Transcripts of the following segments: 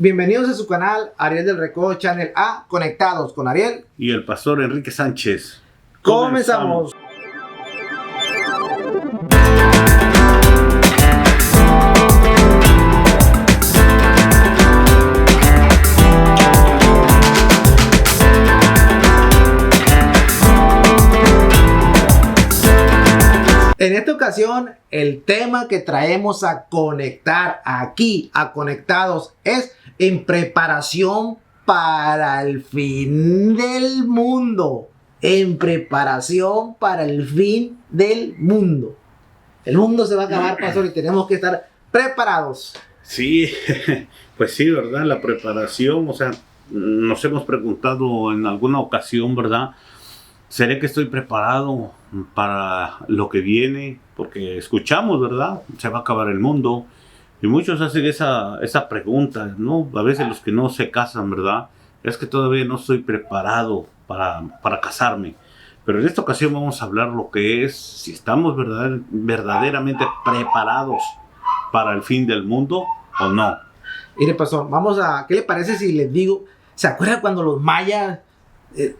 Bienvenidos a su canal Ariel del Recodo Channel A, Conectados con Ariel y el pastor Enrique Sánchez. Comenzamos. En esta ocasión, el tema que traemos a conectar aquí, a Conectados, es en preparación para el fin del mundo. En preparación para el fin del mundo. El mundo se va a acabar, pastor, y tenemos que estar preparados. Sí, pues sí, ¿verdad? La preparación, o sea, nos hemos preguntado en alguna ocasión, ¿verdad? ¿Seré que estoy preparado para lo que viene? Porque escuchamos, ¿verdad? Se va a acabar el mundo. Y muchos hacen esa pregunta, ¿no? A veces los que no se casan, ¿verdad? Es que todavía no estoy preparado para casarme. Pero en esta ocasión vamos a hablar lo que es, si estamos verdaderamente preparados para el fin del mundo o no. Mire, pastor, ¿qué le parece si les digo? ¿Se acuerdan cuando los mayas...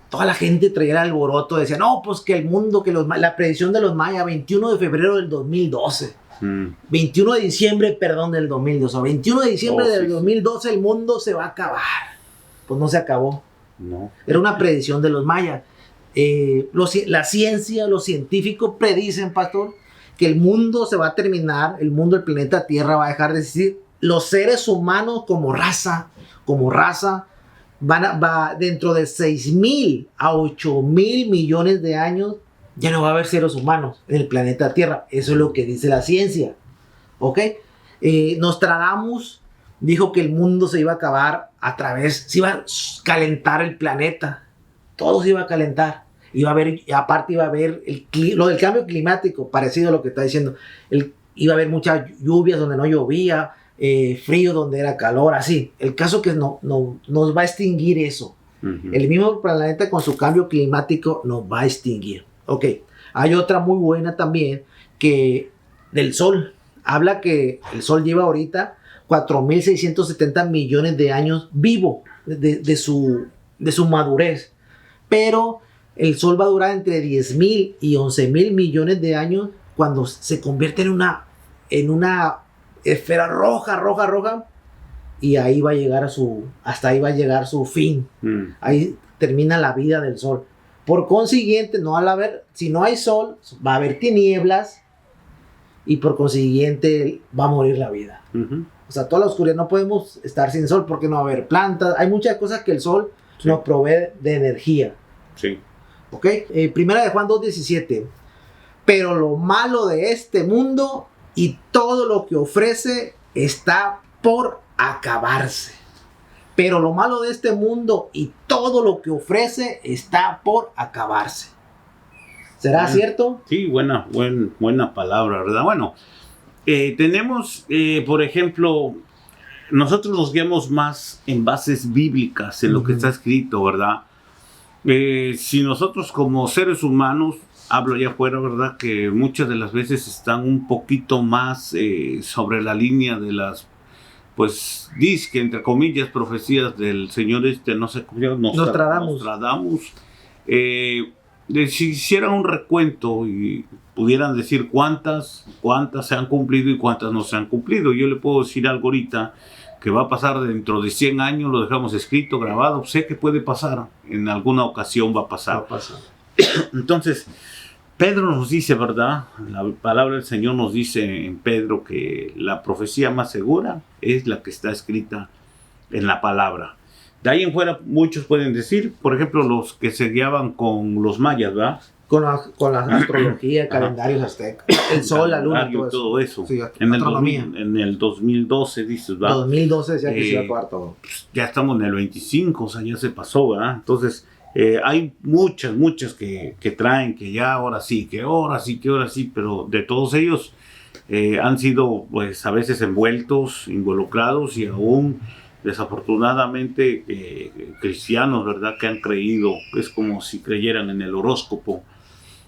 toda la gente traía el alboroto, decía, no, pues que el mundo, la predicción de los mayas, 21 de febrero del 2012, 21 de diciembre, perdón, del 2012, 21 de diciembre del 2012 el mundo se va a acabar. Pues no se acabó. No. Era una predicción de los mayas. La ciencia, los científicos predicen, pastor, que el mundo se va a terminar, el mundo, el planeta Tierra va a dejar de existir. Los seres humanos como raza, dentro de 6,000 a 8,000 millones de años, ya no va a haber seres humanos en el planeta Tierra. Eso es lo que dice la ciencia. ¿Ok? Nostradamus dijo que el mundo se iba a acabar se iba a calentar el planeta. Todo se iba a calentar. Aparte iba a haber lo del cambio climático, parecido a lo que está diciendo. Iba a haber muchas lluvias donde no llovía. Frío donde era calor, así. El caso que nos va a extinguir eso. El mismo planeta con su cambio climático nos va a extinguir. Ok, hay otra muy buena también, que del Sol. Habla que el Sol lleva ahorita 4,670 millones de años vivo de su madurez. Pero el Sol va a durar entre 10,000 y 11,000 millones de años cuando se convierte en una esfera roja, y ahí va a llegar hasta ahí va a llegar su fin. Ahí termina la vida del Sol. Por consiguiente, si no hay sol, va a haber tinieblas, y por consiguiente va a morir la vida. O sea, toda la oscuridad, no podemos estar sin sol porque no va a haber plantas. Hay muchas cosas que el sol nos provee de energía. Sí. ¿Ok? Primera de Juan 2:17. Pero lo malo de este mundo y todo lo que ofrece está por acabarse. Pero lo malo de este mundo y todo lo que ofrece está por acabarse. ¿Será cierto? Sí, buena palabra, ¿verdad? Bueno, tenemos, por ejemplo, nosotros nos guiamos más en bases bíblicas, en lo que está escrito, ¿verdad? Si nosotros como seres humanos, hablo allá afuera, ¿verdad? Que muchas de las veces están un poquito más sobre la línea de las, pues, disque, entre comillas, profecías del señor no sé cómo Nostradamus. Si hicieran un recuento y pudieran decir cuántas se han cumplido y cuántas no se han cumplido. Yo le puedo decir algo ahorita que va a pasar dentro de 100 años, lo dejamos escrito, grabado, sé que puede pasar, en alguna ocasión va a pasar. Entonces, Pedro nos dice, ¿verdad? La palabra del Señor nos dice en Pedro que la profecía más segura es la que está escrita en la palabra. De ahí en fuera muchos pueden decir, por ejemplo, los que se guiaban con los mayas, ¿verdad? Con la astrología, calendarios aztecas, el sol, la luna, todo eso. Sí, en el 2012, dices, ¿verdad? 2012 decía que se iba a acabar todo. Ya estamos en el 25, o sea, ya se pasó, ¿verdad? Entonces, hay muchas que traen que ya ahora sí, pero de todos ellos han sido, pues, a veces involucrados y aún desafortunadamente cristianos, ¿verdad? Que han creído, es como si creyeran en el horóscopo.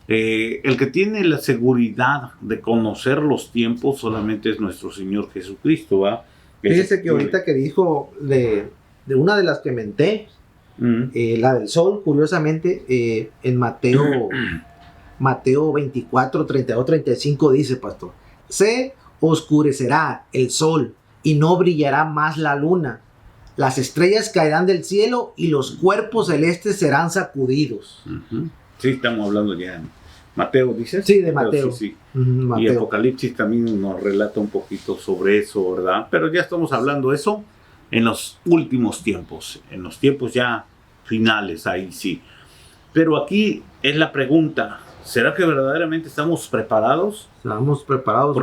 El que tiene la seguridad de conocer los tiempos solamente es nuestro Señor Jesucristo, ¿va? Fíjese que ahorita que dijo de una de las que menté, la del sol, curiosamente, en Mateo 24, 32, 35 dice, pastor, se oscurecerá el sol y no brillará más la luna. Las estrellas caerán del cielo y los cuerpos celestes serán sacudidos. Sí, estamos hablando ya en Mateo, ¿dices? Sí, de Mateo. Sí. Mateo. Y Apocalipsis también nos relata un poquito sobre eso, ¿verdad? Pero ya estamos hablando de eso en los últimos tiempos, en los tiempos ya finales, ahí sí. Pero aquí es la pregunta, ¿será que verdaderamente estamos preparados? ¿Estamos preparados?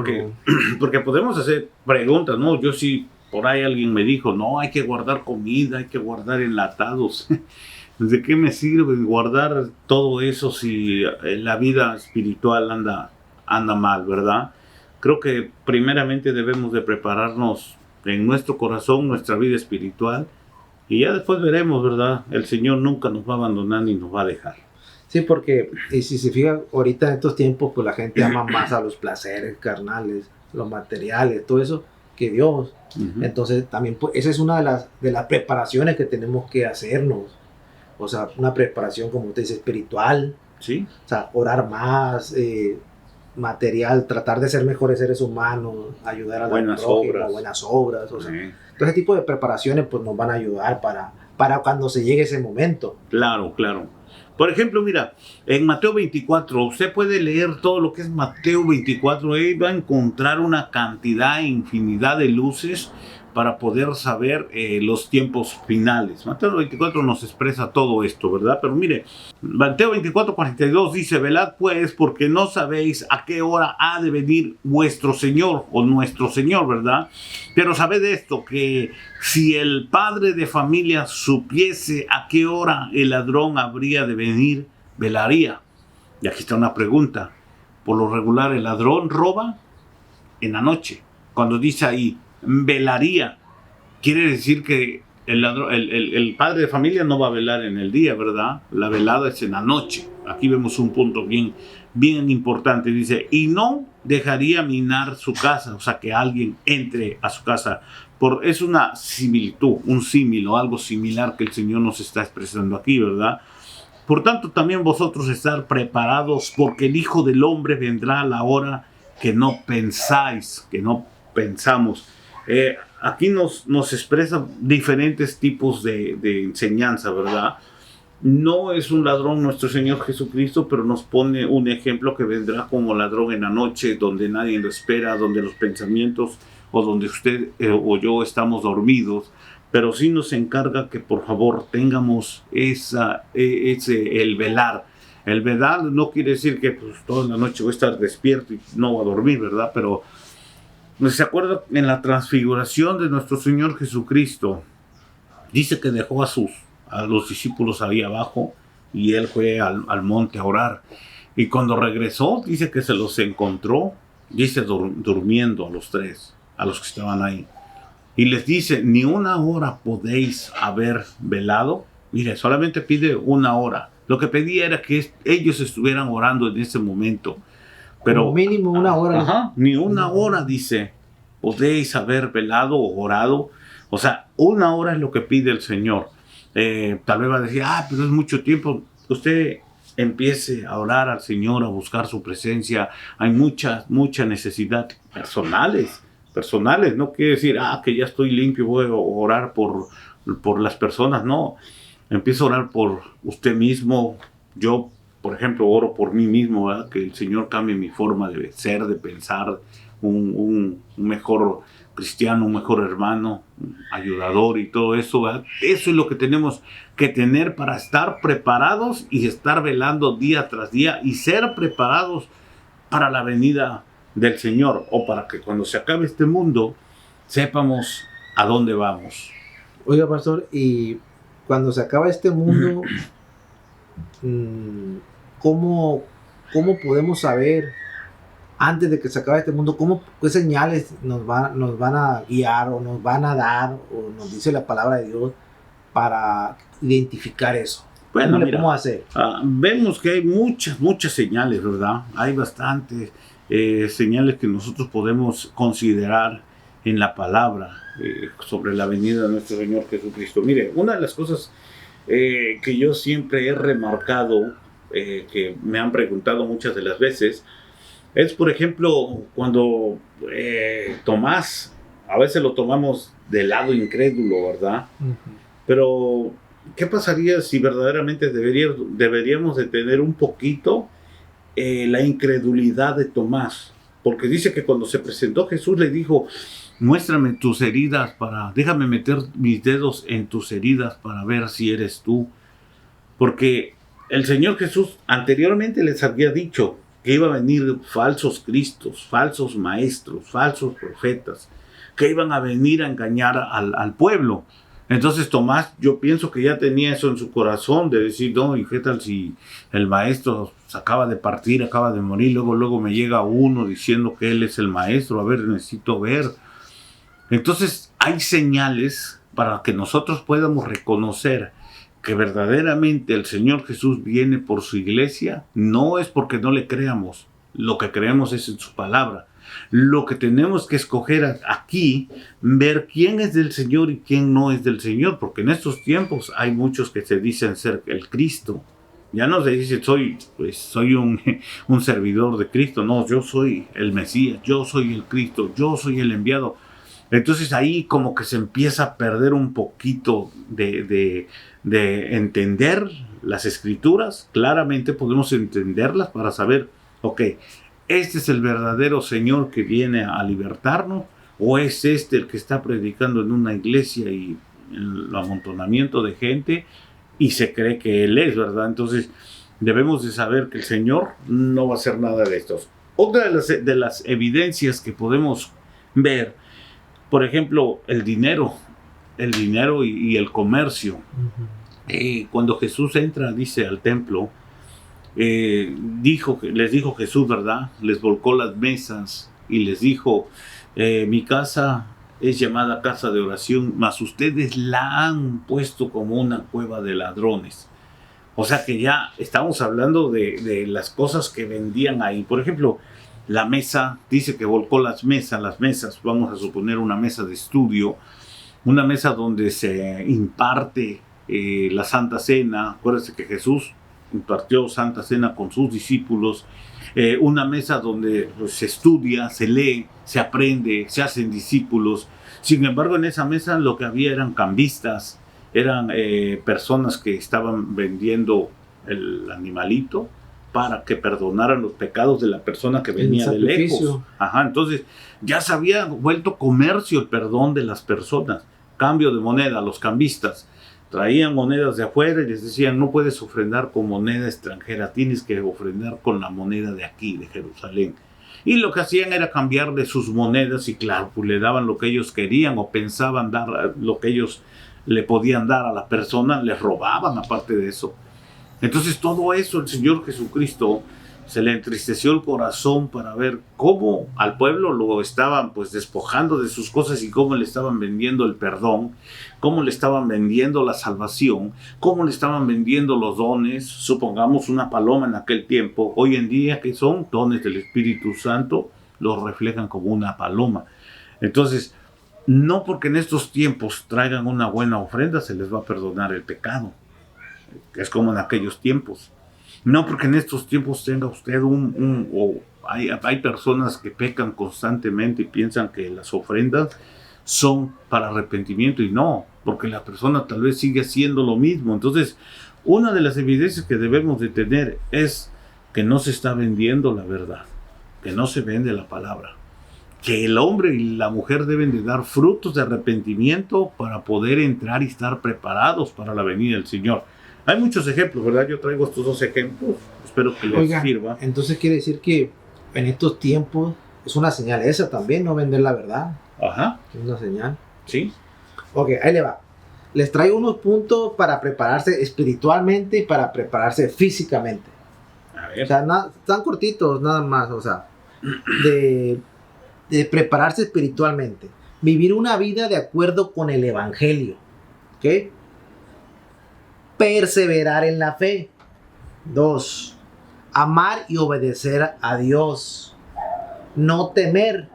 Porque podemos hacer preguntas, ¿no? Yo sí, por ahí alguien me dijo, no, hay que guardar comida, hay que guardar enlatados. ¿De qué me sirve guardar todo eso si la vida espiritual anda mal, verdad? Creo que primeramente debemos de prepararnos en nuestro corazón, nuestra vida espiritual, y ya después veremos, ¿verdad? El Señor nunca nos va a abandonar ni nos va a dejar. Sí, porque y si se fija, ahorita en estos tiempos, pues la gente ama más a los placeres carnales, los materiales, todo eso, que Dios. Entonces, también, pues, esa es una de las preparaciones que tenemos que hacernos. O sea, una preparación, como usted dice, espiritual. Sí. O sea, orar más, material, tratar de ser mejores seres humanos, ayudar a buenas obras. O sea, todo ese tipo de preparaciones pues nos van a ayudar para cuando se llegue ese momento. Claro. Por ejemplo, mira, en Mateo 24, usted puede leer todo lo que es Mateo 24, ahí va a encontrar una cantidad, infinidad de luces para poder saber los tiempos finales. Mateo 24 nos expresa todo esto, ¿verdad? Pero mire, Mateo 24, 42 dice, velad pues, porque no sabéis a qué hora ha de venir vuestro Señor, o nuestro Señor, ¿verdad? Pero sabed esto, que si el padre de familia supiese a qué hora el ladrón habría de venir, velaría. Y aquí está una pregunta. Por lo regular, el ladrón roba en la noche. Cuando dice ahí, velaría, quiere decir que el padre de familia no va a velar en el día, ¿verdad? La velada es en la noche. Aquí vemos un punto bien importante. Dice, y no dejaría minar su casa, o sea, que alguien entre a su casa. Es una similitud, un símil o algo similar que el Señor nos está expresando aquí, ¿verdad? Por tanto, también vosotros estar preparados, porque el Hijo del Hombre vendrá a la hora que no pensáis, que no pensamos. Aquí nos expresa diferentes tipos de enseñanza, ¿verdad? No es un ladrón nuestro Señor Jesucristo, pero nos pone un ejemplo que vendrá como ladrón en la noche, donde nadie lo espera, donde los pensamientos o donde usted o yo estamos dormidos, pero sí nos encarga que por favor tengamos el velar. El velar no quiere decir que pues, toda la noche voy a estar despierto y no voy a dormir, ¿verdad? Pero ¿se acuerda? En la transfiguración de nuestro Señor Jesucristo, dice que dejó a los discípulos ahí abajo y él fue al monte a orar. Y cuando regresó, dice que se los encontró, dice durmiendo a los tres, a los que estaban ahí. Y les dice, ni una hora podéis haber velado. Mire, solamente pide una hora. Lo que pedía era que ellos estuvieran orando en ese momento. Pero como mínimo una hora. Ajá, ni una hora, dice, podéis haber velado o orado. O sea, una hora es lo que pide el Señor. Tal vez va a decir, pero es mucho tiempo. Usted empiece a orar al Señor, a buscar su presencia. Hay mucha necesidad personales. No quiere decir, que ya estoy limpio, voy a orar por las personas. No, empieza a orar por usted mismo. Yo, por ejemplo, oro por mí mismo, ¿verdad? Que el Señor cambie mi forma de ser, de pensar, un mejor cristiano, un mejor hermano, un ayudador y todo eso, ¿verdad? Eso es lo que tenemos que tener para estar preparados y estar velando día tras día y ser preparados para la venida del Señor, o para que cuando se acabe este mundo sepamos a dónde vamos. Oiga, pastor, y cuando se acaba este mundo, ¿cómo podemos saber antes de que se acabe este mundo, qué señales nos van a guiar o nos van a dar o nos dice la palabra de Dios para identificar eso? Bueno, ¿Cómo le mira, podemos hacer? Vemos que hay muchas señales, ¿verdad? Hay bastantes señales que nosotros podemos considerar en la palabra sobre la venida de nuestro Señor Jesucristo. Mire, una de las cosas que yo siempre he remarcado, que me han preguntado muchas de las veces, es, por ejemplo, cuando Tomás, a veces lo tomamos del lado incrédulo, ¿verdad? Pero, ¿qué pasaría si verdaderamente deberíamos de tener un poquito la incredulidad de Tomás? Porque dice que cuando se presentó Jesús le dijo, muéstrame tus heridas, déjame meter mis dedos en tus heridas para ver si eres tú. Porque el Señor Jesús anteriormente les había dicho que iba a venir falsos cristos, falsos maestros, falsos profetas, que iban a venir a engañar al pueblo. Entonces Tomás, yo pienso que ya tenía eso en su corazón, de decir, no, ¿y qué tal si el maestro acaba de partir, acaba de morir, luego me llega uno diciendo que él es el maestro, a ver, necesito ver. Entonces hay señales para que nosotros podamos reconocer que verdaderamente el Señor Jesús viene por su iglesia. No es porque no le creamos, lo que creemos es en su palabra. Lo que tenemos que escoger aquí, ver quién es del Señor y quién no es del Señor, porque en estos tiempos hay muchos que se dicen ser el Cristo. Ya no se dice soy un servidor de Cristo, no, yo soy el Mesías, yo soy el Cristo, yo soy el enviado. Entonces ahí como que se empieza a perder un poquito de entender las escrituras. Claramente podemos entenderlas para saber, ok, ¿este es el verdadero Señor que viene a libertarnos? ¿O es este el que está predicando en una iglesia y el amontonamiento de gente y se cree que Él es, ¿verdad? Entonces debemos de saber que el Señor no va a hacer nada de esto. Otra de las evidencias que podemos ver, por ejemplo, el dinero y el comercio. Cuando Jesús entra, dice, al templo, les dijo Jesús, ¿verdad? Les volcó las mesas y les dijo, mi casa es llamada casa de oración, mas ustedes la han puesto como una cueva de ladrones. O sea que ya estamos hablando de las cosas que vendían ahí. Por ejemplo, la mesa, dice que volcó las mesas, vamos a suponer una mesa de estudio, una mesa donde se imparte la Santa Cena. Acuérdense que Jesús impartió Santa Cena con sus discípulos. Una mesa donde se estudia, se lee, se aprende, se hacen discípulos. Sin embargo, en esa mesa lo que había eran cambistas, eran personas que estaban vendiendo el animalito para que perdonaran los pecados de la persona que venía de lejos. Entonces ya se había vuelto comercio el perdón de las personas. Cambio de moneda, los cambistas traían monedas de afuera y les decían, no puedes ofrendar con moneda extranjera, tienes que ofrendar con la moneda de aquí, de Jerusalén. Y lo que hacían era cambiarle sus monedas y claro, pues le daban lo que ellos querían o pensaban dar lo que ellos le podían dar a la persona, les robaban aparte de eso. Entonces todo eso el Señor Jesucristo se le entristeció el corazón para ver cómo al pueblo lo estaban pues despojando de sus cosas y cómo le estaban vendiendo el perdón, cómo le estaban vendiendo la salvación, cómo le estaban vendiendo los dones. Supongamos una paloma en aquel tiempo, hoy en día que son dones del Espíritu Santo, los reflejan como una paloma. Entonces, no porque en estos tiempos traigan una buena ofrenda se les va a perdonar el pecado. Es como en aquellos tiempos. No porque en estos tiempos tenga usted hay personas que pecan constantemente y piensan que las ofrendas son para arrepentimiento y no, porque la persona tal vez sigue haciendo lo mismo. Entonces, una de las evidencias que debemos de tener es que no se está vendiendo la verdad, que no se vende la palabra, que el hombre y la mujer deben de dar frutos de arrepentimiento para poder entrar y estar preparados para la venida del Señor. Hay muchos ejemplos, ¿verdad? Yo traigo estos 2 ejemplos, espero que les sirva. Entonces quiere decir que en estos tiempos es una señal esa también, no vender la verdad. Es una señal. Sí. Ok, ahí le va. Les traigo unos puntos para prepararse espiritualmente y para prepararse físicamente. A ver. O sea, tan cortitos nada más, o sea, de prepararse espiritualmente. Vivir una vida de acuerdo con el Evangelio. ¿Ok? Perseverar en la fe. 2. Amar y obedecer a Dios. No temer.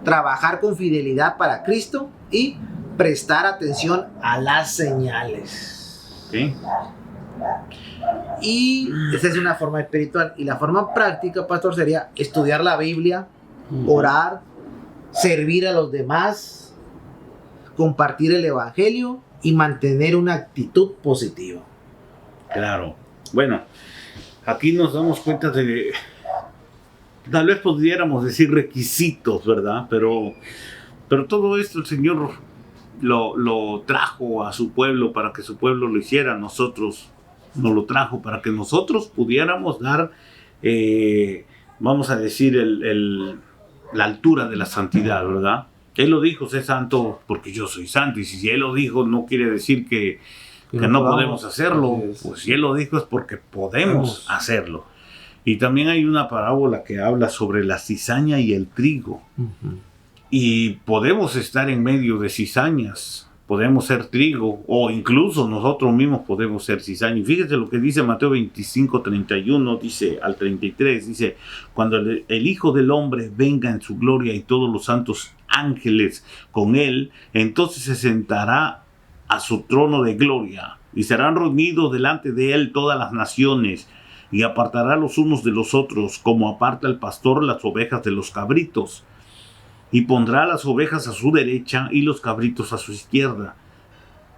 trabajar con fidelidad para Cristo y prestar atención a las señales. ¿Sí? Y esa es una forma espiritual. Y la forma práctica, pastor, sería estudiar la Biblia, orar, servir a los demás, compartir el evangelio y mantener una actitud positiva. Claro. Bueno, aquí nos damos cuenta de, tal vez pudiéramos decir requisitos, ¿verdad? Pero todo esto el Señor lo trajo a su pueblo para que su pueblo lo hiciera. Nosotros nos lo trajo para que nosotros pudiéramos dar, vamos a decir, la altura de la santidad, ¿verdad? Él lo dijo, sé santo porque yo soy santo. Y si Él lo dijo, no quiere decir que no podemos hacerlo. Pues si Él lo dijo es porque podemos hacerlo. Y también hay una parábola que habla sobre la cizaña y el trigo. Y podemos estar en medio de cizañas, podemos ser trigo, o incluso nosotros mismos podemos ser cizaña. Y fíjese lo que dice Mateo 25, 31, dice al 33, dice, cuando el Hijo del Hombre venga en su gloria y todos los santos ángeles con él, entonces se sentará a su trono de gloria, y serán reunidos delante de él todas las naciones, y apartará los unos de los otros, como aparta el pastor las ovejas de los cabritos. Y pondrá las ovejas a su derecha y los cabritos a su izquierda.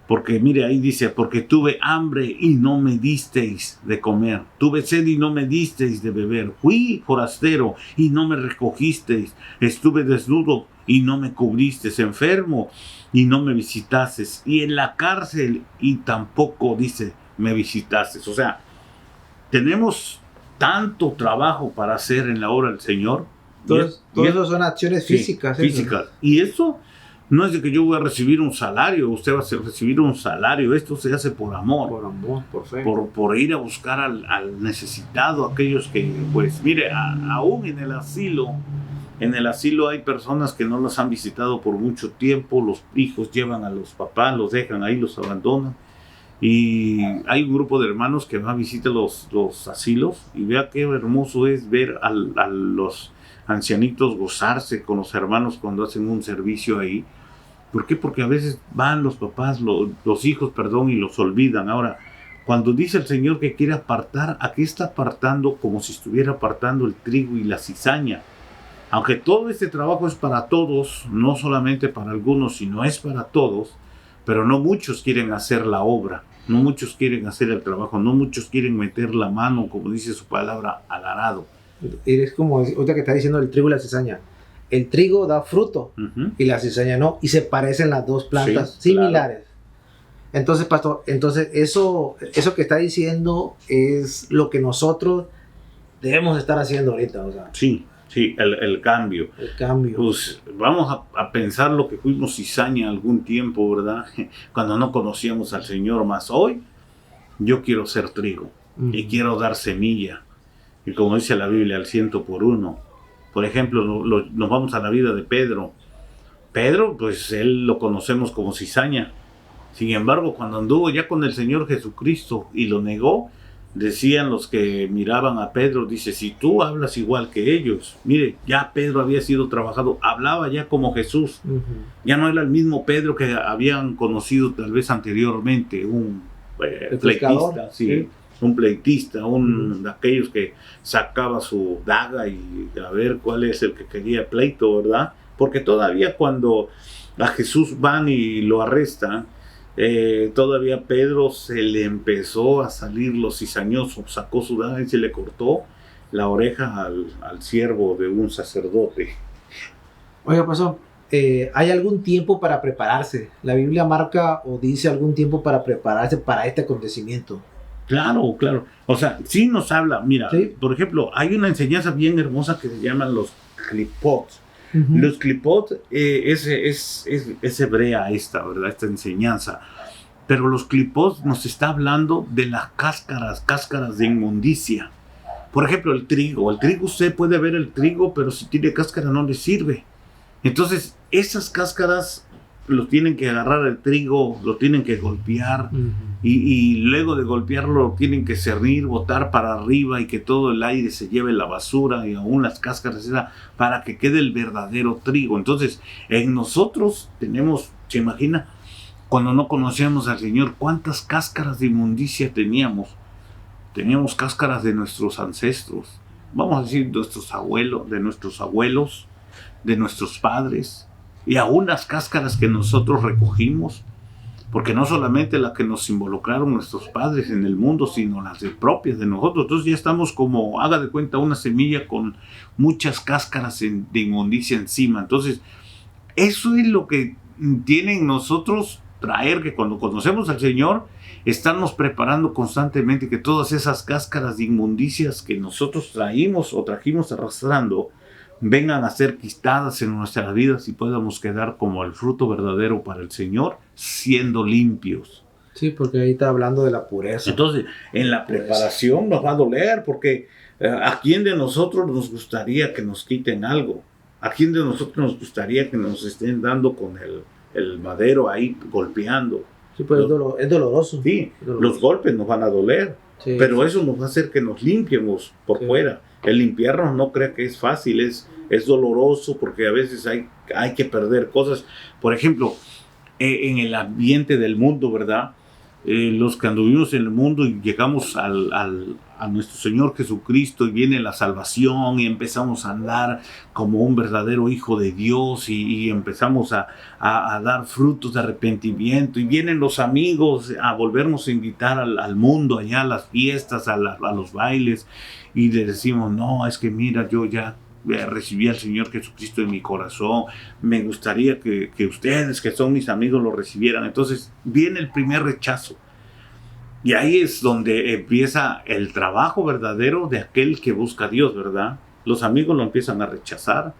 Porque mire, ahí dice, porque tuve hambre y no me disteis de comer. Tuve sed y no me disteis de beber. Fui forastero y no me recogisteis. Estuve desnudo y no me cubristeis. Enfermo y no me visitasteis. Y en la cárcel y tampoco, dice, me visitasteis. O sea, tenemos tanto trabajo para hacer en la obra del Señor. Todo eso son acciones físicas. Sí, físicas. Y eso no es de que yo voy a recibir un salario, usted va a recibir un salario. Esto se hace por amor. Por amor, por fe. Por ir a buscar al necesitado, aquellos que, pues, mire, aún en el asilo hay personas que no los han visitado por mucho tiempo. Los hijos llevan a los papás, los dejan ahí, los abandonan. Y hay un grupo de hermanos que va a visitar los asilos y vea qué hermoso es ver a los ancianitos gozarse con los hermanos cuando hacen un servicio ahí. ¿Por qué? Porque a veces van los papás, los hijos, y los olvidan. Ahora, cuando dice el Señor que quiere apartar, aquí está apartando como si estuviera apartando el trigo y la cizaña. Aunque todo este trabajo es para todos, no solamente para algunos, sino es para todos, pero no muchos quieren hacer la obra, no muchos quieren hacer el trabajo, no muchos quieren meter la mano, como dice su palabra, al arado. Es como ahorita que está diciendo el trigo y la cizaña. El trigo da fruto y la cizaña no, y se parecen las dos plantas similares. Claro. Entonces, pastor, eso que está diciendo es lo que nosotros debemos estar haciendo ahorita. O sea. Sí, el cambio. El cambio. Pues vamos a pensar lo que fuimos cizaña algún tiempo, ¿verdad? Cuando no conocíamos al Señor, más hoy yo quiero ser trigo y quiero dar semilla. Y como dice la Biblia, al 100 por 1. Por ejemplo, nos vamos a la vida de Pedro. Pedro, pues él lo conocemos como cizaña. Sin embargo, cuando anduvo ya con el Señor Jesucristo y lo negó, decían los que miraban a Pedro, dice, si tú hablas igual que ellos, mire, ya Pedro había sido trabajado, hablaba ya como Jesús. Ya no era el mismo Pedro que habían conocido tal vez anteriormente, un pleitista, sí. Un pleitista, de aquellos que sacaba su daga y a ver cuál es el que quería pleito, ¿verdad? Porque todavía cuando a Jesús van y lo arrestan, todavía Pedro se le empezó a salir lo cizañoso, sacó su daga y se le cortó la oreja al siervo de un sacerdote. Oiga, pastor, ¿hay algún tiempo para prepararse? ¿La Biblia marca o dice algún tiempo para prepararse para este acontecimiento? Claro. O sea, sí nos habla. Mira, por ejemplo, hay una enseñanza bien hermosa que se llaman los clipot. Los clipot es hebrea ¿verdad? Esta enseñanza. Pero los clipot nos está hablando de las cáscaras de inmundicia. Por ejemplo, el trigo. Usted puede ver el trigo, pero si tiene cáscara no le sirve. Entonces, esas cáscaras los tienen que agarrar el trigo, lo tienen que golpear y luego de golpearlo tienen que cernir, botar para arriba y que todo el aire se lleve la basura y aún las cáscaras para que quede el verdadero trigo. Entonces, en nosotros tenemos, se imagina, cuando no conocíamos al Señor, cuántas cáscaras de inmundicia teníamos. Teníamos cáscaras de nuestros ancestros, vamos a decir, de nuestros abuelos, de nuestros padres, y aún las cáscaras que nosotros recogimos, porque no solamente las que nos involucraron nuestros padres en el mundo, sino las propias de nosotros. Entonces ya estamos como, haga de cuenta, una semilla con muchas cáscaras de inmundicia encima. Entonces, eso es lo que tiene en nosotros traer, que cuando conocemos al Señor, estarnos preparando constantemente que todas esas cáscaras de inmundicias que nosotros traímos o trajimos arrastrando, vengan a ser quitadas en nuestras vidas y podamos quedar como el fruto verdadero para el Señor, siendo limpios. Sí, porque ahí está hablando de la pureza. Entonces, en la preparación nos va a doler, porque ¿a quién de nosotros nos gustaría que nos quiten algo? ¿A quién de nosotros nos gustaría que nos estén dando con el madero ahí golpeando? Sí, pues es doloroso. Sí, los golpes nos van a doler, sí, pero eso nos va a hacer que nos limpiemos por fuera. El limpiarnos, no crea que es fácil, es doloroso, porque a veces hay que perder cosas. Por ejemplo, en el ambiente del mundo, ¿verdad? Los que anduvimos en el mundo y llegamos a nuestro Señor Jesucristo y viene la salvación y empezamos a andar como un verdadero hijo de Dios y empezamos a dar frutos de arrepentimiento y vienen los amigos a volvernos a invitar al mundo, allá a las fiestas, a los bailes, y le decimos, no, es que mira, yo ya recibí al Señor Jesucristo en mi corazón, me gustaría que ustedes, que son mis amigos, lo recibieran. Entonces viene el primer rechazo, y ahí es donde empieza el trabajo verdadero de aquel que busca a Dios, ¿verdad? Los amigos lo empiezan a rechazar,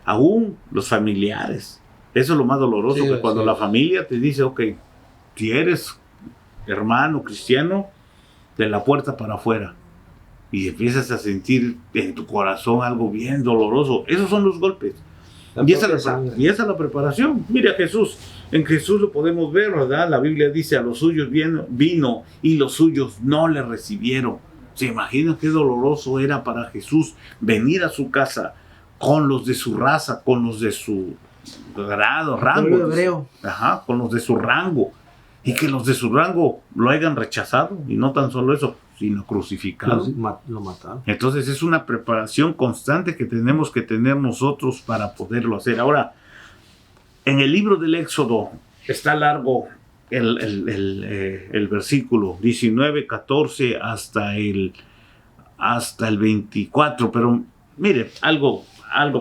aún los familiares. Eso es lo más doloroso, que cuando la familia te dice, ok, si eres hermano cristiano, de la puerta para afuera, y empiezas a sentir en tu corazón algo bien doloroso. Esos son los golpes. Y esa es la preparación. Mira, Jesús, en Jesús lo podemos ver, ¿verdad? La Biblia dice, a los suyos vino y los suyos no le recibieron. ¿Se imagina qué doloroso era para Jesús venir a su casa con los de su raza, con los de su rango? Con los de su rango. Y que los de su rango lo hayan rechazado, y no tan solo eso, sino crucificado. Lo mataron. Entonces es una preparación constante que tenemos que tener nosotros para poderlo hacer. Ahora, en el libro del Éxodo está largo el versículo 19, 14 hasta el 24, pero mire, algo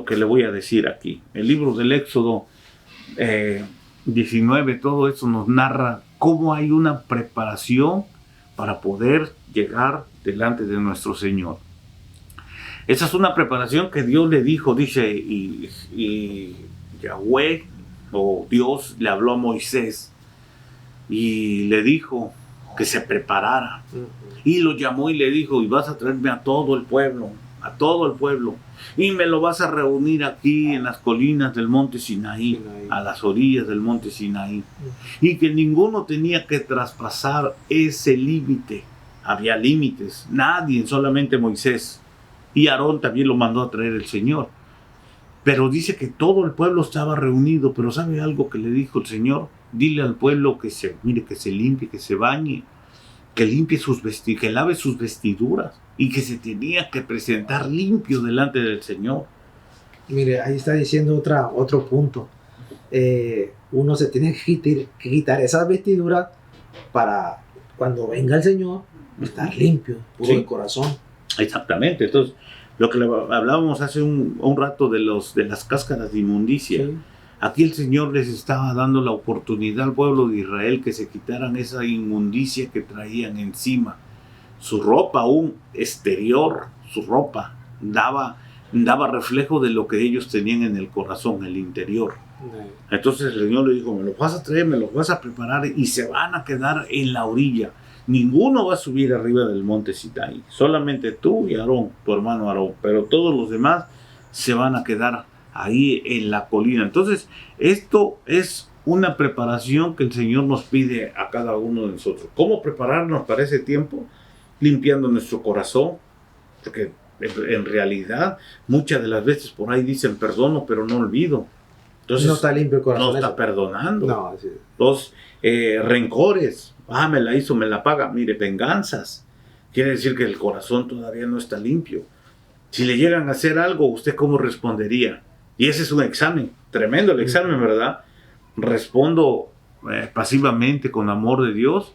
que le voy a decir aquí. El libro del Éxodo 19, todo eso nos narra cómo hay una preparación para poder llegar delante de nuestro Señor. Esa es una preparación que Dios le dijo, dice, y Yahweh, o Dios, le habló a Moisés y le dijo que se preparara. Y lo llamó y le dijo, y vas a traerme a todo el pueblo, y me lo vas a reunir aquí en las colinas del monte Sinaí, a las orillas del monte Sinaí, y que ninguno tenía que traspasar ese límite. Había límites, nadie, solamente Moisés, y Aarón también lo mandó a traer el Señor. Pero dice que todo el pueblo estaba reunido. Pero ¿sabe algo que le dijo el Señor? Dile al pueblo que se limpie, que se bañe, que limpie que lave sus vestiduras, y que se tenía que presentar limpio delante del Señor. Mire, ahí está diciendo otro punto. Uno se tiene que quitar esas vestiduras para cuando venga el Señor estar limpio, puro de corazón. Exactamente. Entonces, lo que hablábamos hace un rato de las cáscaras de inmundicia. Sí. Aquí el Señor les estaba dando la oportunidad al pueblo de Israel que se quitaran esa inmundicia que traían encima. Su ropa aún exterior, su ropa daba reflejo de lo que ellos tenían en el corazón, el interior. Entonces el Señor le dijo, me los vas a traer, me los vas a preparar, y se van a quedar en la orilla. Ninguno va a subir arriba del monte Sinaí, solamente tú y Aarón, tu hermano Aarón, pero todos los demás se van a quedar ahí en la colina. Entonces esto es una preparación que el Señor nos pide a cada uno de nosotros. ¿Cómo prepararnos para ese tiempo? Limpiando nuestro corazón, porque en realidad muchas de las veces por ahí dicen perdono pero no olvido. Entonces no está limpio el corazón. No está perdonando. No, sí. Los rencores, me la hizo, me la paga. Mire, venganzas. Quiere decir que el corazón todavía no está limpio. Si le llegan a hacer algo, ¿usted cómo respondería? Y ese es un examen, tremendo el examen, ¿verdad? ¿Respondo pasivamente con amor de Dios?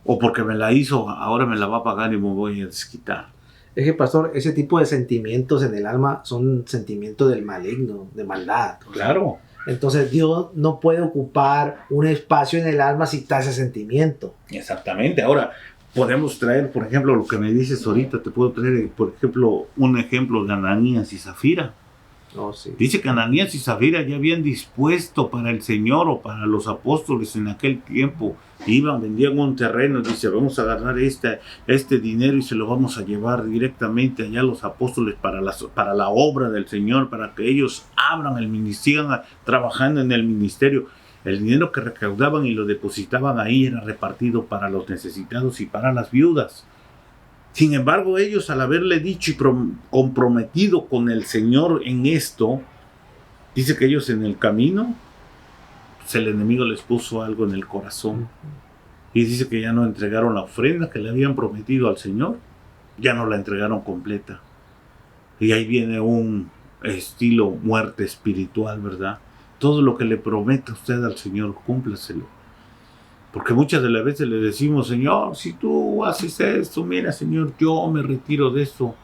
¿O porque me la hizo, ahora me la va a pagar y me voy a desquitar? Es que, pastor, ese tipo de sentimientos en el alma son sentimientos del maligno, de maldad. Claro. Entonces Dios no puede ocupar un espacio en el alma si está ese sentimiento. Exactamente. Ahora, podemos traer, por ejemplo, lo que me dices ahorita, te puedo traer, por ejemplo, un ejemplo de Ananías y Zafira. Oh, sí. Dice que Ananías y Zafira ya habían dispuesto para el Señor o para los apóstoles en aquel tiempo. Iban, vendían un terreno, dice, vamos a agarrar este dinero y se lo vamos a llevar directamente allá a los apóstoles para la obra del Señor, para que ellos abran el ministerio, sigan trabajando en el ministerio. El dinero que recaudaban y lo depositaban ahí era repartido para los necesitados y para las viudas. Sin embargo, ellos, al haberle dicho y comprometido con el Señor en esto, dice que ellos en el camino, pues el enemigo les puso algo en el corazón. Y dice que ya no entregaron la ofrenda que le habían prometido al Señor. Ya no la entregaron completa. Y ahí viene un estilo muerte espiritual, ¿verdad? Todo lo que le prometa usted al Señor, cúmplaselo. Porque muchas de las veces le decimos, Señor, si tú haces esto, mira, Señor, yo me retiro de esto.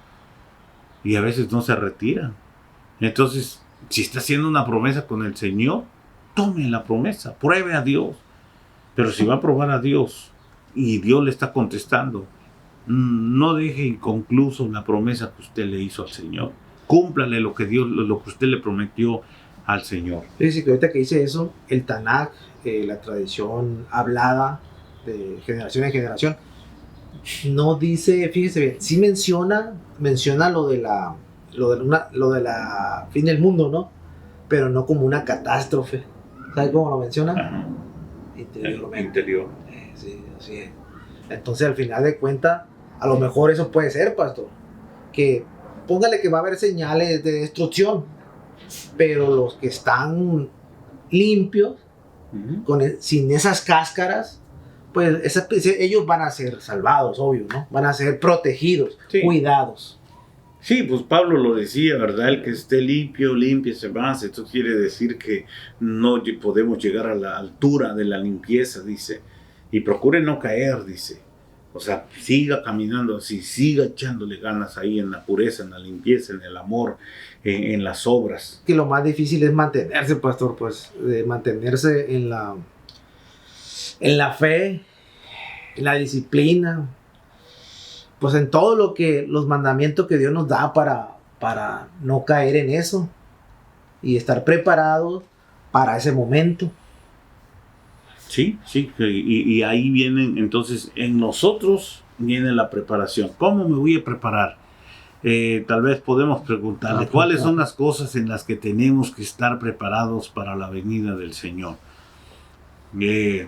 Y a veces no se retiran. Entonces, si está haciendo una promesa con el Señor, tome la promesa, pruebe a Dios. Pero si va a probar a Dios y Dios le está contestando, no deje inconcluso la promesa que usted le hizo al Señor. Cúmplale lo que usted le prometió al Señor. Fíjese que ahorita que dice eso, el Tanaj, la tradición hablada de generación en generación, no dice, fíjese bien, sí menciona lo de la fin del mundo, ¿no? Pero no como una catástrofe. ¿Sabe cómo lo menciona? Ajá. Interior. Sí, así es. Entonces, al final de cuentas, a lo mejor eso puede ser, pastor. Que póngale que va a haber señales de destrucción, pero los que están limpios, sin esas cáscaras, pues ellos van a ser salvados, obvio, ¿no? Van a ser protegidos, sí, cuidados. Sí, pues Pablo lo decía, ¿verdad? El que esté limpio, límpiese más. Esto quiere decir que no podemos llegar a la altura de la limpieza, dice. Y procure no caer, dice. O sea, siga caminando así, siga echándole ganas ahí en la pureza, en la limpieza, en el amor, en las obras. Que lo más difícil es mantenerse, pastor, pues mantenerse en la fe, en la disciplina, pues en todo los mandamientos que Dios nos da para no caer en eso y estar preparados para ese momento. Sí, y ahí vienen, entonces, en nosotros viene la preparación. ¿Cómo me voy a preparar? Tal vez podemos preguntarle, ¿cuáles son las cosas en las que tenemos que estar preparados para la venida del Señor?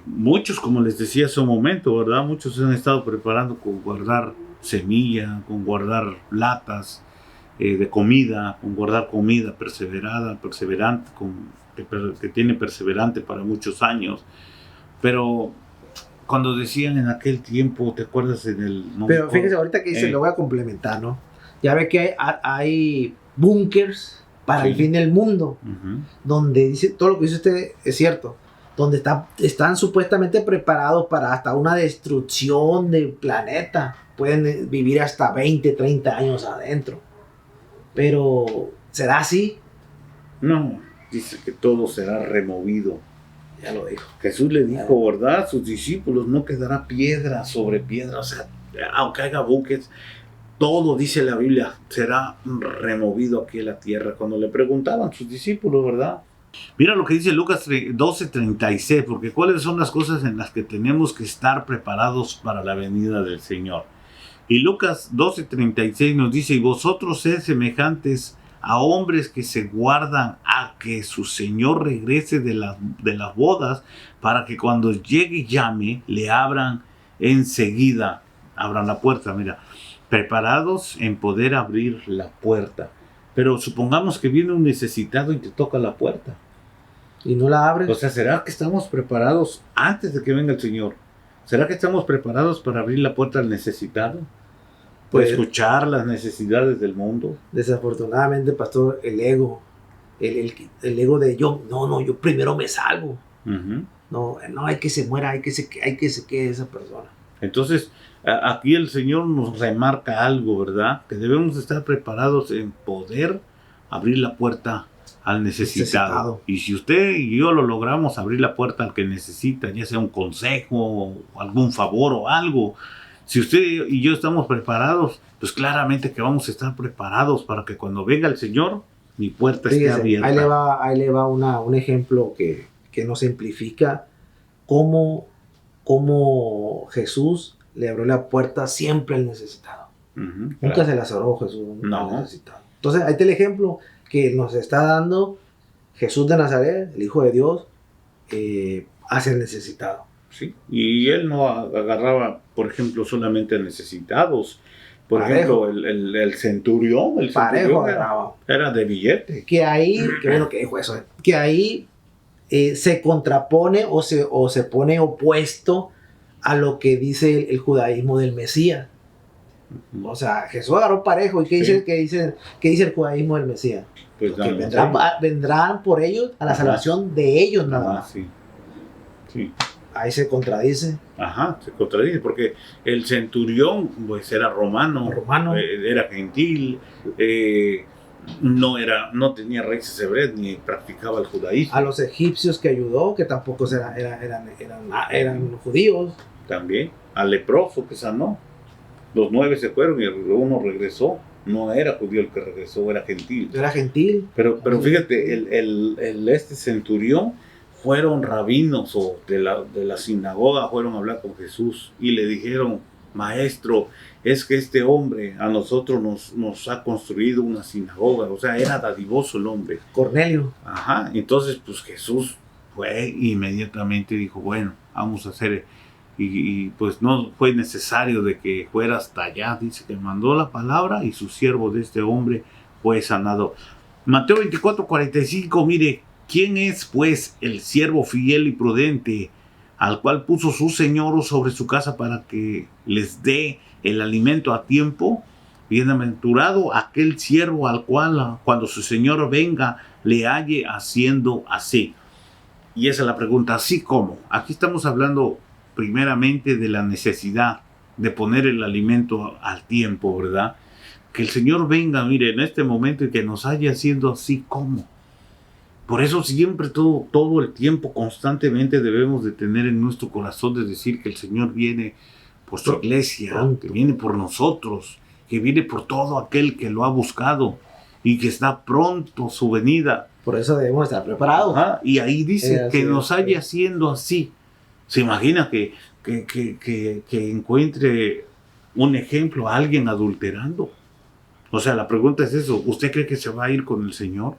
Muchos, como les decía hace un momento, ¿verdad? Muchos se han estado preparando con guardar semilla, con guardar latas de comida, con guardar comida perseverante, que tiene perseverante para muchos años. Pero cuando decían en aquel tiempo, ¿te acuerdas en el... Pero fíjese, ahorita que dice, lo voy a complementar, ¿no? Ya ve que hay búnkers para el fin del mundo, donde dice, todo lo que dice usted es cierto, donde están supuestamente preparados para hasta una destrucción del planeta. Pueden vivir hasta 20, 30 años adentro. Pero, ¿será así? No, dice que todo será removido. Ya lo dijo. Jesús le dijo, ¿verdad? A sus discípulos, no quedará piedra sobre piedra. O sea, aunque haya buques, todo, dice la Biblia, será removido aquí en la tierra. Cuando le preguntaban sus discípulos, ¿verdad? Mira lo que dice Lucas 12:36, porque ¿cuáles son las cosas en las que tenemos que estar preparados para la venida del Señor? Y Lucas 12:36 nos dice, y vosotros sed semejantes a hombres que se guardan a que su Señor regrese de las bodas, para que cuando llegue y llame, le abran enseguida, abran la puerta, mira, preparados en poder abrir la puerta. Pero supongamos que viene un necesitado y te toca la puerta. Y no la abres. O sea, ¿será que estamos preparados antes de que venga el Señor? ¿Será que estamos preparados para abrir la puerta al necesitado? ¿Para escuchar las necesidades del mundo? Desafortunadamente, pastor, el ego de yo primero me salvo. Uh-huh. No, hay que se muera, hay que se quede esa persona. Entonces, aquí el Señor nos remarca algo, ¿verdad? Que debemos estar preparados en poder abrir la puerta al necesitado. Y si usted y yo lo logramos abrir la puerta al que necesita, ya sea un consejo, algún favor o algo, si usted y yo estamos preparados, pues claramente que vamos a estar preparados para que cuando venga el Señor, mi puerta esté abierta. Ahí le va un ejemplo que nos simplifica cómo Jesús le abrió la puerta siempre al necesitado. Uh-huh, Nunca se la cerró Jesús al necesitado. Entonces, ahí está el ejemplo que nos está dando Jesús de Nazaret, el Hijo de Dios, hacia el necesitado. Sí, y él no agarraba, por ejemplo, solamente a necesitados. Por ejemplo, el centurión, era de billete. Que ahí, qué bueno que dijo eso, que ahí se contrapone o se pone opuesto a lo que dice el judaísmo del Mesías. Uh-huh. O sea, Jesús agarró parejo. ¿Y qué dice el judaísmo del Mesías? Pues que vendrán por ellos a la salvación de ellos nada más. Sí. Ahí se contradice. Ajá, se contradice porque el centurión pues era romano. Era gentil, no tenía raíces hebreas ni practicaba el judaísmo. A los egipcios que ayudó, que tampoco eran judíos. También, al leproso que sanó. Los 9 se fueron y uno regresó. No era judío el que regresó, era gentil. Pero fíjate, este centurión fueron rabinos o de la sinagoga, fueron a hablar con Jesús y le dijeron: maestro, es que este hombre a nosotros nos ha construido una sinagoga. O sea, era dadivoso el hombre. Cornelio. Ajá, entonces pues Jesús fue inmediatamente, dijo: bueno, vamos a hacer. Y pues no fue necesario de que fuera hasta allá. Dice que mandó la palabra y su siervo de este hombre fue sanado. Mateo 24:45, mire: ¿quién es pues el siervo fiel y prudente, al cual puso su señor sobre su casa para que les dé el alimento a tiempo? Bienaventurado aquel siervo al cual cuando su señor venga le halle haciendo así. Y esa es la pregunta: ¿así cómo? Aquí estamos hablando primeramente de la necesidad de poner el alimento al tiempo, ¿verdad? Que el Señor venga, mire, en este momento y que nos haya haciendo así como. Por eso siempre, todo el tiempo, constantemente debemos de tener en nuestro corazón de decir que el Señor viene por su iglesia, que viene por nosotros, que viene por todo aquel que lo ha buscado y que está pronto su venida. Por eso debemos estar preparados. Ajá, y ahí dice que nos haya haciendo así. ¿Se imagina que encuentre un ejemplo a alguien adulterando? O sea, la pregunta es eso: ¿usted cree que se va a ir con el Señor?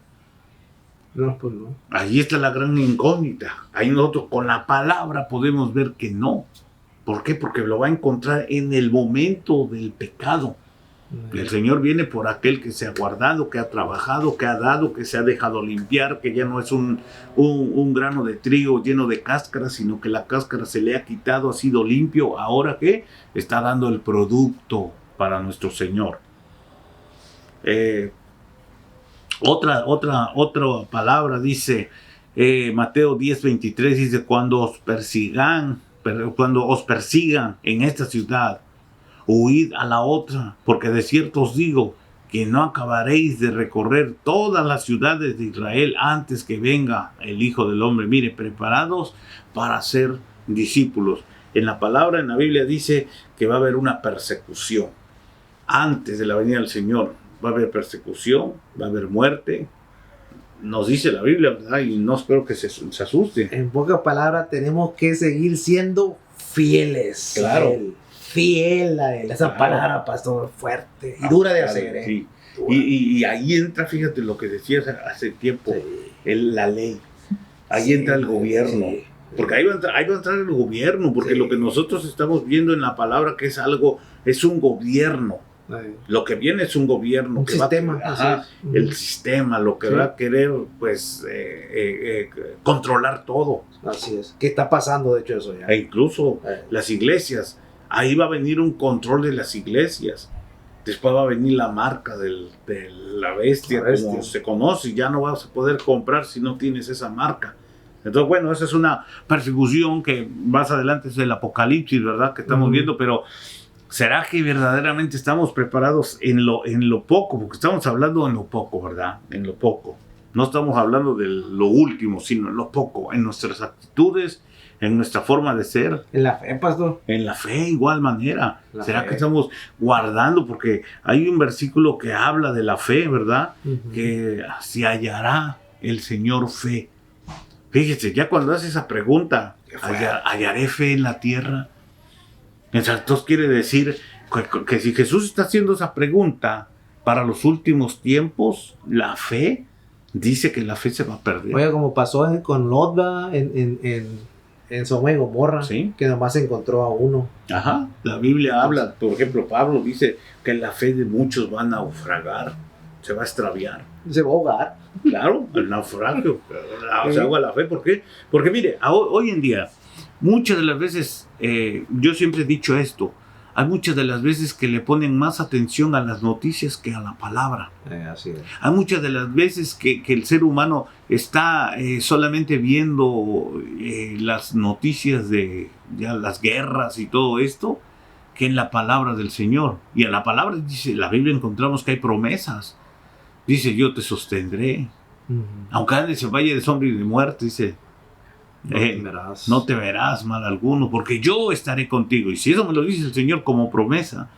No, pues no. Ahí está la gran incógnita. Ahí nosotros con la palabra podemos ver que no. ¿Por qué? Porque lo va a encontrar en el momento del pecado. El Señor viene por aquel que se ha guardado, que ha trabajado, que ha dado, que se ha dejado limpiar, que ya no es un grano de trigo lleno de cáscara, sino que la cáscara se le ha quitado, ha sido limpio. Ahora que está dando el producto para nuestro Señor. Otra palabra dice, Mateo 10:23 dice: cuando os persigan en esta ciudad, huid a la otra, porque de cierto os digo que no acabaréis de recorrer todas las ciudades de Israel antes que venga el Hijo del Hombre. Mire, preparados para ser discípulos. En la Biblia dice que va a haber una persecución. Antes de la venida del Señor va a haber persecución, va a haber muerte. Nos dice la Biblia, ¿verdad? Y no espero que se asuste. En pocas palabras, tenemos que seguir siendo fieles. Claro. Fiel a Él. Esa palabra, pastor, fuerte y dura de hacer. Sí. Y ahí entra, fíjate lo que decías hace tiempo, la ley. Ahí entra el gobierno. Sí. Porque ahí va a entrar el gobierno, porque lo que nosotros estamos viendo en la palabra que es un gobierno. Lo que viene es un gobierno. Un que sistema. el sistema, lo que va a querer, pues, controlar todo. Así es. ¿Qué está pasando, de hecho, eso ya? E incluso las iglesias. Ahí va a venir un control de las iglesias. Después va a venir la marca de la bestia, como se conoce. Ya no vas a poder comprar si no tienes esa marca. Entonces, bueno, esa es una persecución que más adelante es el Apocalipsis, ¿verdad? Que estamos viendo, pero ¿será que verdaderamente estamos preparados en lo poco? Porque estamos hablando en lo poco, ¿verdad? En lo poco. No estamos hablando de lo último, sino en lo poco, en nuestras actitudes, en nuestra forma de ser. En la fe, pastor. En la fe, igual manera. ¿Será que estamos guardando? Porque hay un versículo que habla de la fe, ¿verdad? Que si hallará el Señor fe. Fíjese, ya cuando hace esa pregunta, ¿hallaré fe en la tierra? Entonces quiere decir que si Jesús está haciendo esa pregunta para los últimos tiempos, la fe, dice que la fe se va a perder. Oye, como pasó con Lot en Sodoma y Gomorra, ¿sí? Que nomás encontró a uno. Ajá, la Biblia habla, por ejemplo, Pablo dice que la fe de muchos va a naufragar, se va a extraviar. Se va a ahogar. Claro, el naufragio, se ahoga la fe. ¿Por qué? Porque mire, hoy en día, muchas de las veces, yo siempre he dicho esto, hay muchas de las veces que le ponen más atención a las noticias que a la palabra. Así es. Hay muchas de las veces que el ser humano está solamente viendo las noticias de ya las guerras y todo esto, que en la palabra del Señor. Y en la palabra, dice, la Biblia encontramos que hay promesas. Dice, yo te sostendré. Aunque andes en valle de sombra y de muerte, dice, no te verás mal alguno, porque yo estaré contigo. Y si eso me lo dice el Señor como promesa.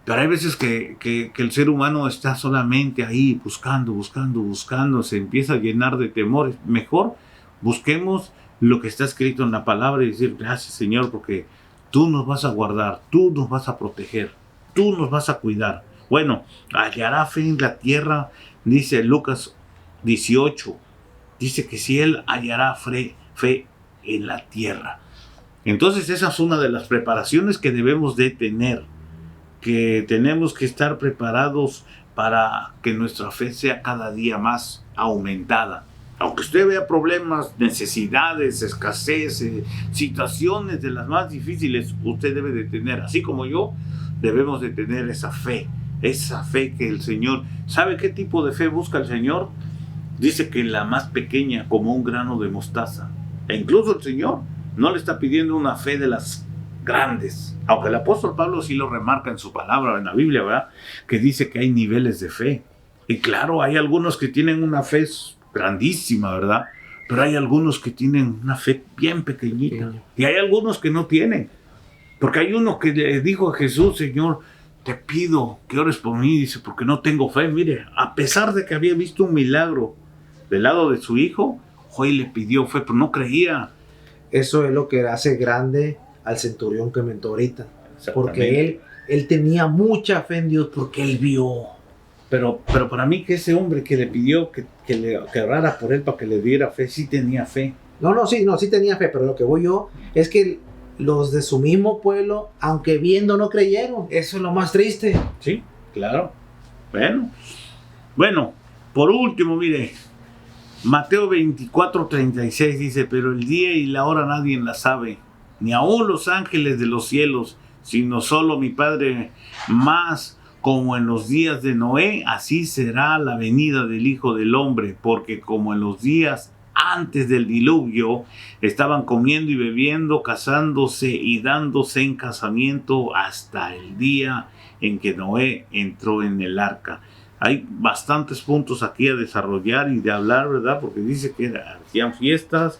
Pero hay veces que el ser humano está solamente ahí buscando, se empieza a llenar de temores. Mejor busquemos lo que está escrito en la palabra y decir, gracias Señor, porque tú nos vas a guardar, tú nos vas a proteger, tú nos vas a cuidar. Bueno, hallará fe en la tierra, dice Lucas 18, dice que si él hallará fe en la tierra. Entonces esa es una de las preparaciones que debemos de tener, que tenemos que estar preparados para que nuestra fe sea cada día más aumentada. Aunque usted vea problemas, necesidades, escasez, situaciones de las más difíciles, usted debe de tener, así como yo, debemos de tener esa fe que el Señor, ¿sabe qué tipo de fe busca el Señor? Dice que la más pequeña, como un grano de mostaza. E incluso el Señor no le está pidiendo una fe de las grandes, aunque el apóstol Pablo sí lo remarca en su palabra, en la Biblia, ¿verdad? Que dice que hay niveles de fe. Y claro, hay algunos que tienen una fe grandísima, ¿verdad? Pero hay algunos que tienen una fe bien pequeñita. Y hay algunos que no tienen. Porque hay uno que le dijo a Jesús, Señor, te pido que ores por mí, dice, porque no tengo fe. Mire, a pesar de que había visto un milagro del lado de su hijo, hoy le pidió fe, pero no creía. Eso es lo que hace grande al centurión que mentó ahorita. Porque él tenía mucha fe en Dios porque él vio. Pero para mí que ese hombre que le pidió que orara por él para que le diera fe, sí tenía fe. Sí tenía fe, pero lo que voy yo es que los de su mismo pueblo, aunque viendo, no creyeron. Eso es lo más triste. Sí, claro. Bueno, por último, mire, Mateo 24:36 dice, pero el día y la hora nadie la sabe, ni aun los ángeles de los cielos, sino solo mi Padre. Más como en los días de Noé, así será la venida del Hijo del Hombre, porque como en los días antes del diluvio, estaban comiendo y bebiendo, casándose y dándose en casamiento hasta el día en que Noé entró en el arca. Hay bastantes puntos aquí a desarrollar y de hablar, ¿verdad? Porque dice que hacían fiestas,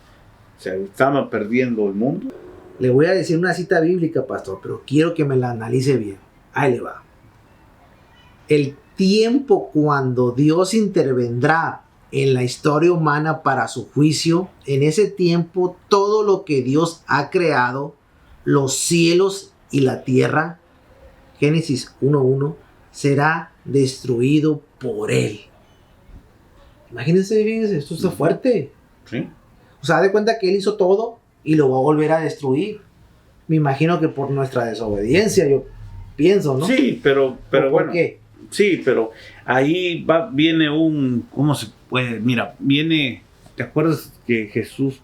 se estaba perdiendo el mundo. Le voy a decir una cita bíblica, pastor, pero quiero que me la analice bien. Ahí le va. El tiempo cuando Dios intervendrá en la historia humana para su juicio, en ese tiempo todo lo que Dios ha creado, los cielos y la tierra, Génesis 1:1, será destruido por él. Imagínense, fíjense, esto está fuerte. ¿Sí? O sea, de cuenta que él hizo todo y lo va a volver a destruir. Me imagino que por nuestra desobediencia, yo pienso, ¿no? Sí, pero ¿Por bueno. qué? Sí, pero ahí viene ¿cómo se puede? Mira, ¿te acuerdas que Jesús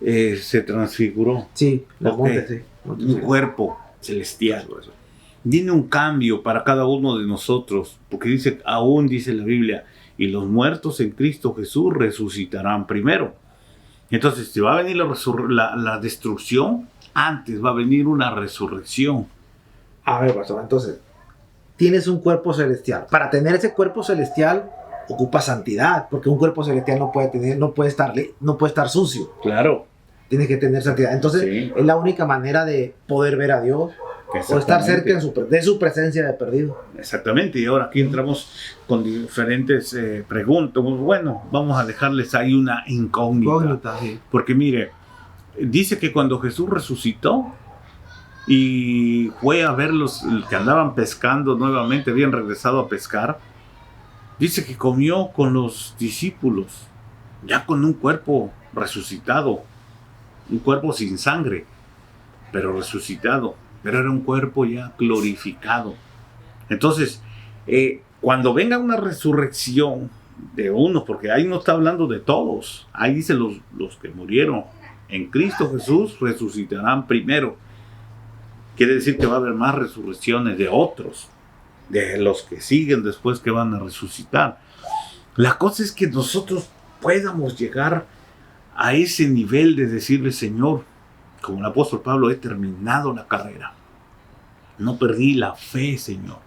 se transfiguró? Sí, la Ok. monte, sí. Un cuerpo celestial. Viene un cambio para cada uno de nosotros, porque dice la Biblia, y los muertos en Cristo Jesús resucitarán primero. Entonces, si va a venir la destrucción, antes va a venir una resurrección. A ver, pastor, entonces, tienes un cuerpo celestial. Para tener ese cuerpo celestial, ocupa santidad, porque un cuerpo celestial no puede estar sucio. Claro. Tienes que tener santidad. Entonces, Sí. es la única manera de poder ver a Dios o estar cerca de su presencia de perdido. Exactamente, y ahora aquí entramos con diferentes preguntas. Bueno, vamos a dejarles ahí una incógnita. Sí. Porque mire, dice que cuando Jesús resucitó y fue a ver los que andaban pescando nuevamente, habían regresado a pescar, dice que comió con los discípulos, ya con un cuerpo resucitado, un cuerpo sin sangre, pero resucitado, pero era un cuerpo ya glorificado. Entonces, cuando venga una resurrección de unos, porque ahí no está hablando de todos, ahí dice los que murieron en Cristo Jesús resucitarán primero. Quiere decir que va a haber más resurrecciones de otros, de los que siguen después que van a resucitar. La cosa es que nosotros podamos llegar a ese nivel de decirle, Señor, como el apóstol Pablo, he terminado la carrera. No perdí la fe, Señor.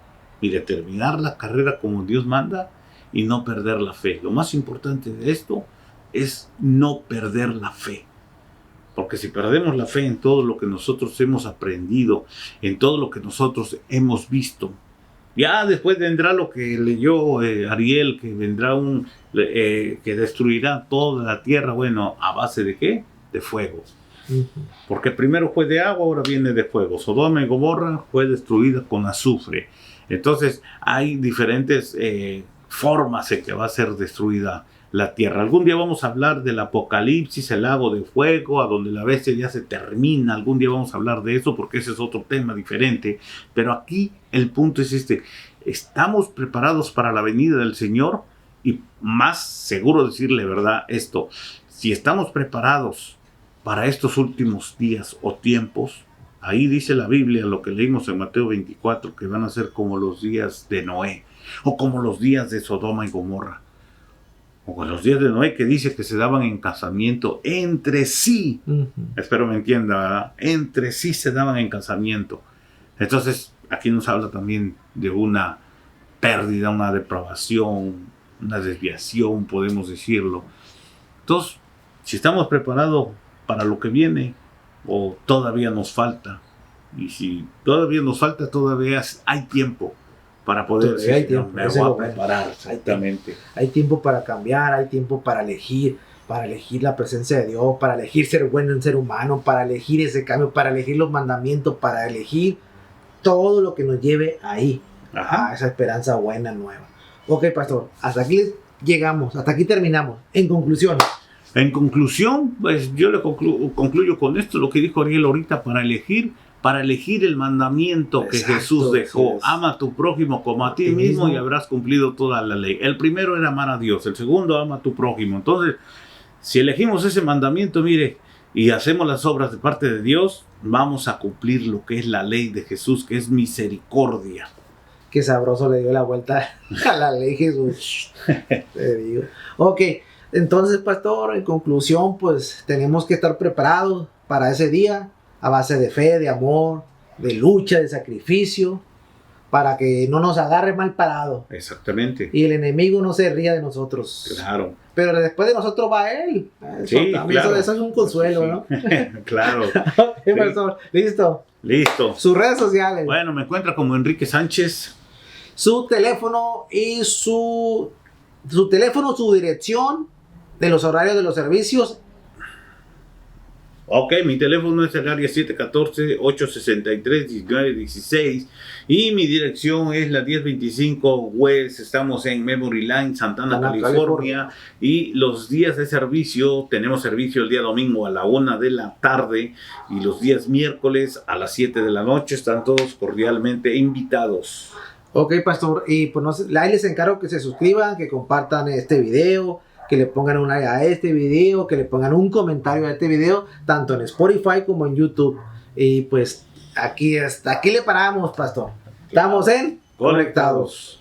Mire, terminar la carrera como Dios manda y no perder la fe. Lo más importante de esto es no perder la fe. Porque si perdemos la fe en todo lo que nosotros hemos aprendido, en todo lo que nosotros hemos visto, ya después vendrá lo que leyó Ariel, que vendrá que destruirá toda la tierra. Bueno, ¿a base de qué? De fuego. Porque primero fue de agua, ahora viene de fuego. Sodoma y Gomorra fue destruida con azufre. Entonces hay diferentes formas en que va a ser destruida la tierra. Algún día vamos a hablar del Apocalipsis, el lago de fuego, a donde la bestia ya se termina. Algún día vamos a hablar de eso porque ese es otro tema diferente. Pero aquí el punto es este. ¿Estamos preparados para la venida del Señor? Y más seguro decirle verdad esto. Si estamos preparados para estos últimos días o tiempos, ahí dice la Biblia, lo que leímos en Mateo 24, que van a ser como los días de Noé, o como los días de Sodoma y Gomorra, o como los días de Noé, que dice que se daban en casamiento entre sí. Espero me entienda, ¿verdad? Entre sí se daban en casamiento. Entonces, aquí nos habla también de una pérdida, una depravación, una desviación, podemos decirlo. Entonces, si estamos preparados para lo que viene, o todavía nos falta, y si todavía nos falta, todavía hay tiempo para poder decir, hay tiempo, me voy a preparar. Exactamente. Hay tiempo para cambiar, hay tiempo para elegir la presencia de Dios, para elegir ser bueno en ser humano, para elegir ese cambio, para elegir los mandamientos, para elegir todo lo que nos lleve ahí, a esa esperanza buena, nueva. Ok, pastor, hasta aquí llegamos, hasta aquí terminamos. En conclusión, pues yo le concluyo con esto, lo que dijo Ariel ahorita, para elegir el mandamiento que Jesús dejó. Sí, ama a tu prójimo como a ti mismo y habrás cumplido toda la ley. El primero era amar a Dios, el segundo ama a tu prójimo. Entonces, si elegimos ese mandamiento, mire, y hacemos las obras de parte de Dios, vamos a cumplir lo que es la ley de Jesús, que es misericordia. Qué sabroso le dio la vuelta a la ley Jesús. Te digo. Ok. Entonces, pastor, en conclusión, pues tenemos que estar preparados para ese día a base de fe, de amor, de lucha, de sacrificio, para que no nos agarre mal parado. Exactamente. Y el enemigo no se ría de nosotros. Claro. Pero después de nosotros va él. Sí, claro. Eso es un consuelo, ¿no? Claro. Sí. Pastor, ¿listo? Listo. Sus redes sociales. Bueno, me encuentra como Enrique Sánchez. Su teléfono y su teléfono, su dirección de los horarios de los servicios Ok, mi teléfono es el área 714-863-1916 y mi dirección es la 1025 West. Estamos en Memory Line, Santana, California. Y los días de servicio, tenemos servicio el día domingo a la 1 de la tarde y los días miércoles a las 7 de la noche. Están todos cordialmente invitados. Ok, pastor, y pues no sé, ahí les encargo que se suscriban, que compartan este video, que le pongan un like a este video, que le pongan un comentario a este video, tanto en Spotify como en YouTube. Y pues aquí le paramos, pastor. Estamos en Conectados.